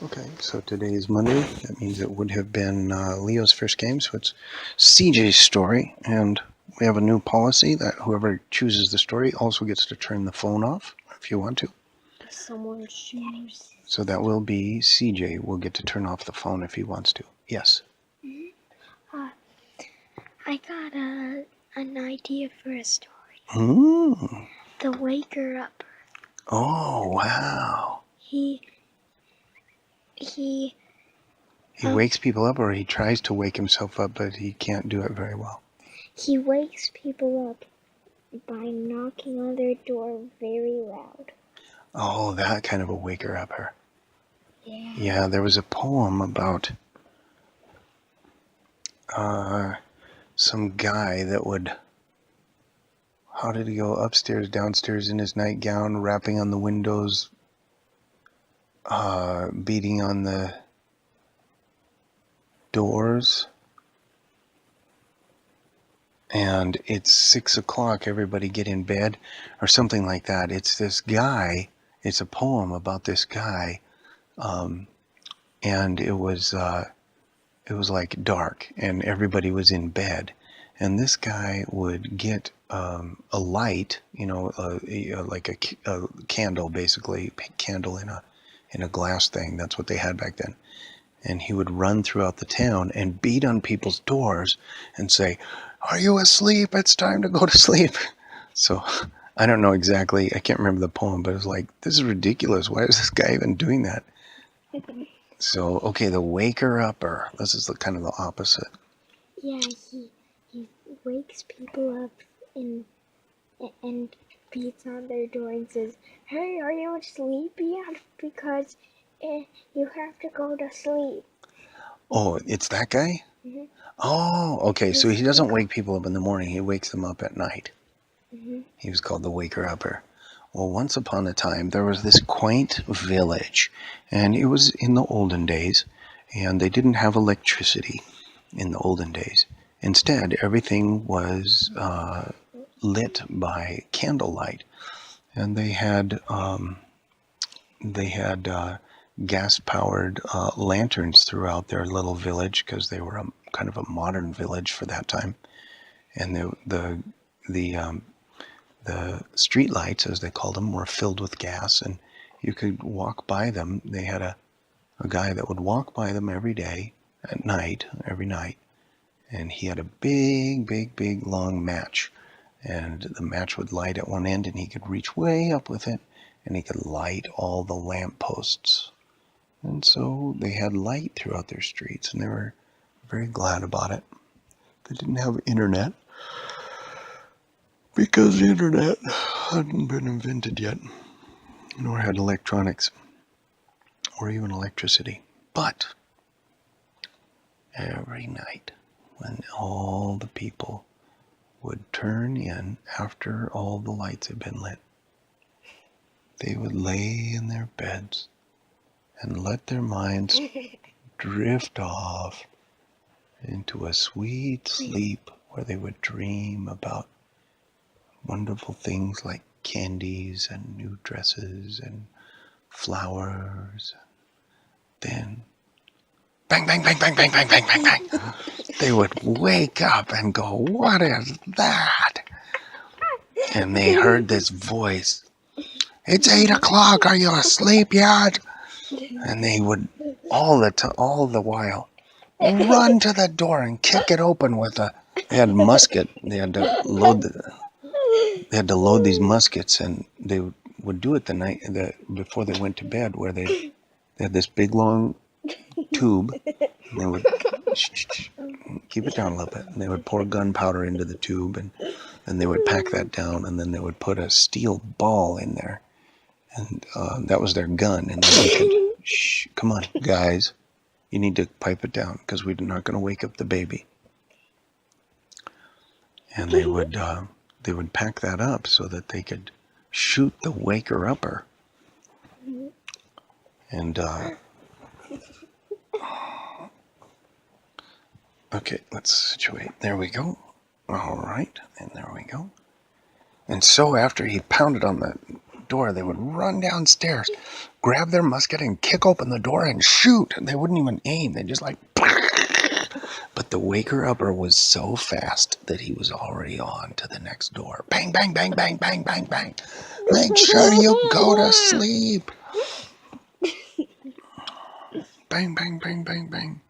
Okay, so today is Monday. That means it would have been Leo's first game, so it's CJ's story. And we have a new policy that whoever chooses the story also gets to turn the phone off if you want to. Someone choose. So that will be CJ will get to turn off the phone if he wants to. Yes. I got an idea for a story. Mm. The Waker Upper. Oh, wow. He He wakes people up, or he tries to wake himself up, but he can't do it very well. He wakes people up by knocking on their door very loud. Oh, that kind of a waker-upper. Yeah. Yeah, there was a poem about some guy that would, how did he go, upstairs, downstairs in his nightgown, rapping on the windows, beating on the doors, and it's 6 o'clock, everybody get in bed, or something like that. It's this guy, it's a poem about this guy, and it was like dark, and everybody was in bed, and this guy would get a light, like a candle, basically, candle in a glass thing. That's what they had back then. And he would run throughout the town and beat on people's doors and say, "Are you asleep? It's time to go to sleep." So I don't know exactly, I can't remember the poem, but it was like, this is ridiculous. Why is this guy even doing that? So, okay, the waker-upper. This is kind of the opposite. Yeah, he wakes people up and beats on their door and says, "Hey, are you asleep yet? Because you have to go to sleep." Oh, it's that guy? Mm-hmm. Oh, okay, so he doesn't wake people up in the morning. He wakes them up at night. Mm-hmm. He was called the waker-upper. Well, once upon a time, there was this quaint village, and it was in the olden days, and they didn't have electricity in the olden days. Instead, everything was lit by candlelight, and they had gas-powered lanterns throughout their little village, because they were kind of a modern village for that time. And the street lights, as they called them, were filled with gas, and you could walk by them. They had a guy that would walk by them every day at night, every night, and he had a big long match, and the match would light at one end, and he could reach way up with it, and he could light all the lamp posts. And so they had light throughout their streets, and they were very glad about it. They didn't have internet, because the internet hadn't been invented yet, nor had electronics, or even electricity. But every night, when all the people would turn in after all the lights had been lit, they would lay in their beds and let their minds drift off into a sweet sleep, where they would dream about wonderful things like candies and new dresses and flowers. Then, bang, bang, bang, bang, bang, bang, bang, bang, bang, they would wake up and go, "What is that?" And they heard this voice, "It's 8 o'clock, are you asleep yet?" And they would, all the while, run to the door and kick it open with they had musket. They had to load these muskets, and they would do it the night before they went to bed, where they had this big long tube, and they would keep it down a little bit, and they would pour gunpowder into the tube, and then they would pack that down, and then they would put a steel ball in there, and that was their gun. And then they could, "Shh, come on, guys, you need to pipe it down, because we're not going to wake up the baby." And they would pack that up so that they could shoot the waker-upper. And okay, let's situate. There we go. All right, and there we go. And so after he pounded on the door, they would run downstairs, grab their musket and kick open the door and shoot. And they wouldn't even aim. They just like... But the waker-upper was so fast that he was already on to the next door. Bang, bang, bang, bang, bang, bang, bang. Make sure you go to sleep. Bang, bang, bang, bang, bang.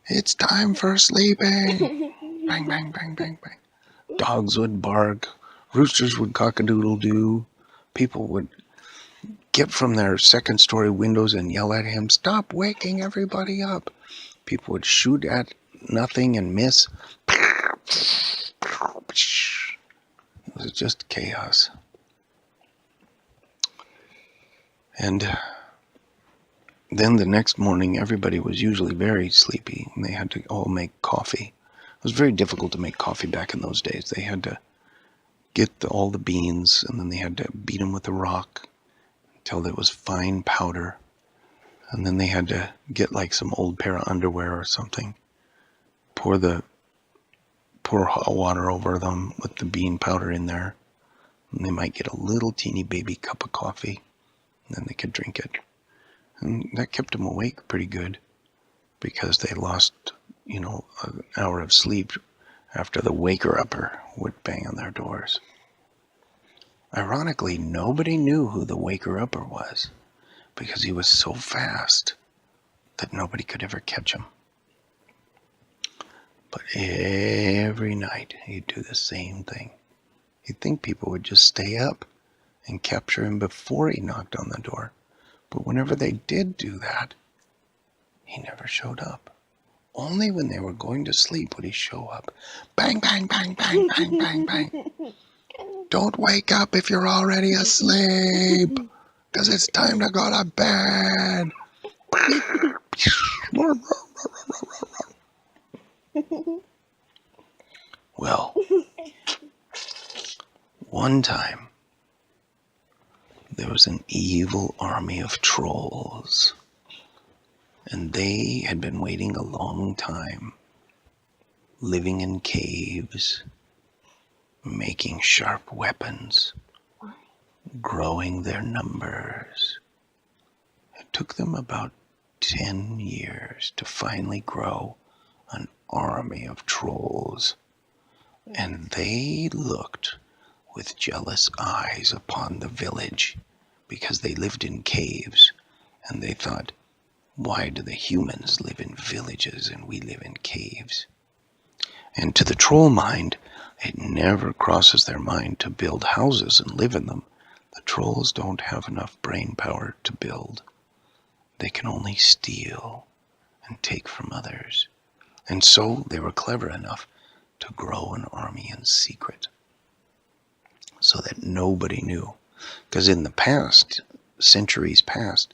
It's time for sleeping. Bang, bang, bang, bang, bang. Dogs would bark. Roosters would cock-a-doodle-doo. People would get from their second-story windows and yell at him, "Stop waking everybody up." People would shoot at nothing and miss. It was just chaos. And then the next morning, everybody was usually very sleepy, and they had to all make coffee. It was very difficult to make coffee back in those days. They had to get all the beans, and then they had to beat them with a rock until there was fine powder. And then they had to get like some old pair of underwear or something, pour hot water over them with the bean powder in there, and they might get a little teeny baby cup of coffee, and then they could drink it. And that kept them awake pretty good, because they lost, an hour of sleep after the waker-upper would bang on their doors. Ironically, nobody knew who the waker-upper was, because he was so fast that nobody could ever catch him. But every night he'd do the same thing. He'd think people would just stay up and capture him before he knocked on the door. But whenever they did do that, he never showed up. Only when they were going to sleep would he show up. Bang, bang, bang, bang, bang, bang, bang. Don't wake up if you're already asleep, because it's time to go to bed. Well, one time, there was an evil army of trolls, and they had been waiting a long time, living in caves, making sharp weapons, growing their numbers. It took them about 10 years to finally grow an army of trolls, and they looked with jealous eyes upon the village, because they lived in caves, and they thought, why do the humans live in villages and we live in caves? And to the troll mind, it never crosses their mind to build houses and live in them. The trolls don't have enough brain power to build. They can only steal and take from others. And so they were clever enough to grow an army in secret, so that nobody knew. Because in the past, centuries past,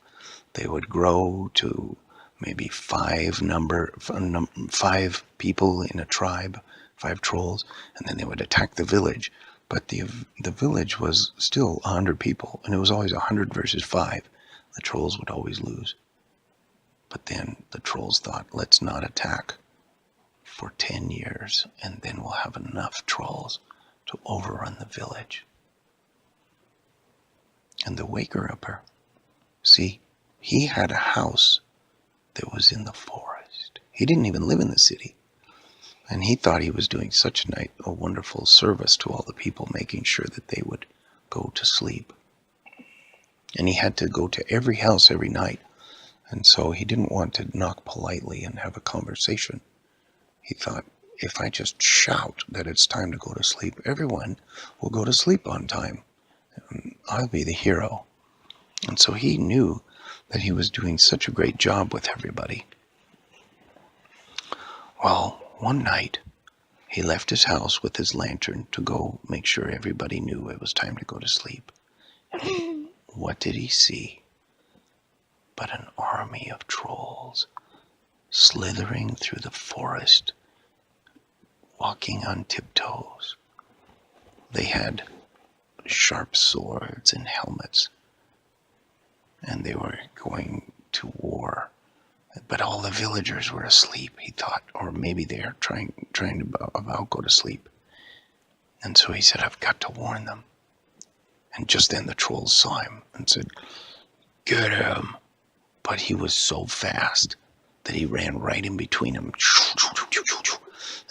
they would grow to maybe 5 people in a tribe, 5 trolls, and then they would attack the village. But the village was still 100 people, and it was always 100 versus 5. The trolls would always lose. But then the trolls thought, let's not attack for 10 years, and then we'll have enough trolls to overrun the village. And the waker-upper, see, he had a house that was in the forest. He didn't even live in the city. And he thought he was doing such a wonderful service to all the people, making sure that they would go to sleep. And he had to go to every house every night. And so he didn't want to knock politely and have a conversation. He thought, if I just shout that it's time to go to sleep, everyone will go to sleep on time. And I'll be the hero. And so he knew that he was doing such a great job with everybody. Well, one night, he left his house with his lantern to go make sure everybody knew it was time to go to sleep. What did he see but an army of trolls slithering through the forest, walking on tiptoes. They had sharp swords and helmets, and they were going to war. But all the villagers were asleep, he thought, or maybe they're trying to about go to sleep. And so he said, I've got to warn them. And just then the trolls saw him and said, "Get him." But he was so fast that he ran right in between them.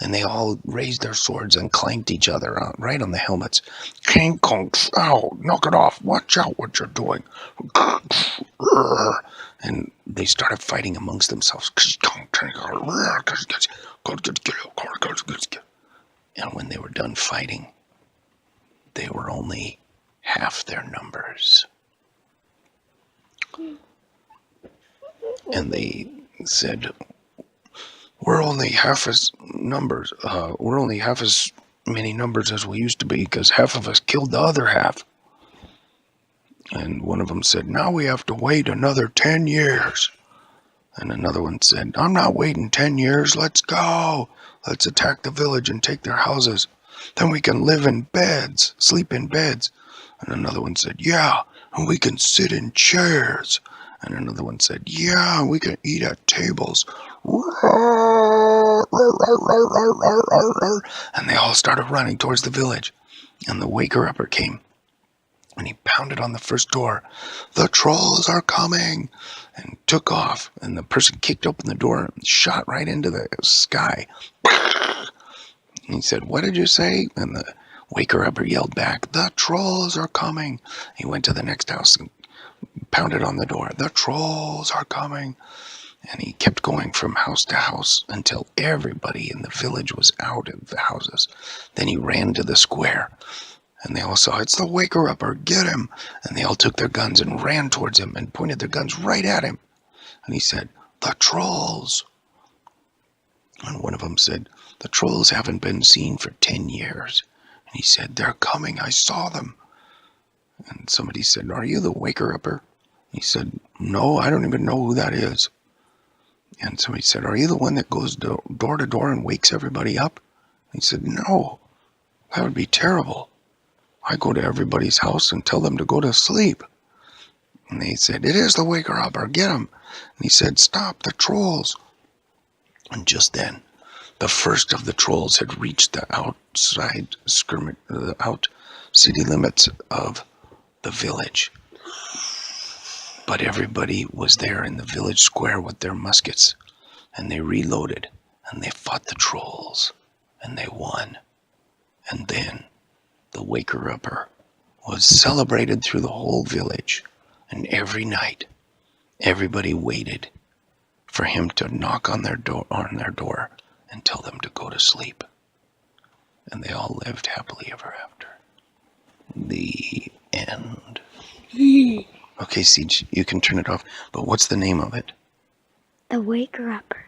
And they all raised their swords and clanked each other right on the helmets. King Kong, ow, knock it off. Watch out what you're doing. And they started fighting amongst themselves. And when they were done fighting, they were only half their numbers. And they said, we're only half as many numbers as we used to be because half of us killed the other half. And one of them said, now we have to wait another 10 years. And another one said, I'm not waiting 10 years. Let's go. Let's attack the village and take their houses. Then we can live in beds, sleep in beds. And another one said, yeah, and we can sit in chairs. And another one said, yeah, we can eat at tables. And they all started running towards the village. And the waker-upper came. And he pounded on the first door. The trolls are coming. And took off. And the person kicked open the door and shot right into the sky. And he said, what did you say? And the waker-upper yelled back, the trolls are coming. He went to the next house and pounded on the door. The trolls are coming. And he kept going from house to house until everybody in the village was out of the houses. Then he ran to the square. And they all saw, it's the waker-upper, get him. And they all took their guns and ran towards him and pointed their guns right at him. And he said, the trolls. And one of them said, the trolls haven't been seen for 10 years. And he said, they're coming, I saw them. And somebody said, are you the waker-upper? He said, no, I don't even know who that is. And somebody said, are you the one that goes door to door and wakes everybody up? He said, no, that would be terrible. I go to everybody's house and tell them to go to sleep. And they said, it is the waker-upper, get him. And he said, stop the trolls. And just then, the first of the trolls had reached the out city limits of the village. But everybody was there in the village square with their muskets, and they reloaded, and they fought the trolls, and they won. And then the waker-upper was celebrated through the whole village, and every night, everybody waited for him to knock on their door and tell them to go to sleep. And they all lived happily ever after. The end. Okay, Siege, you can turn it off. But what's the name of it? The waker-upper.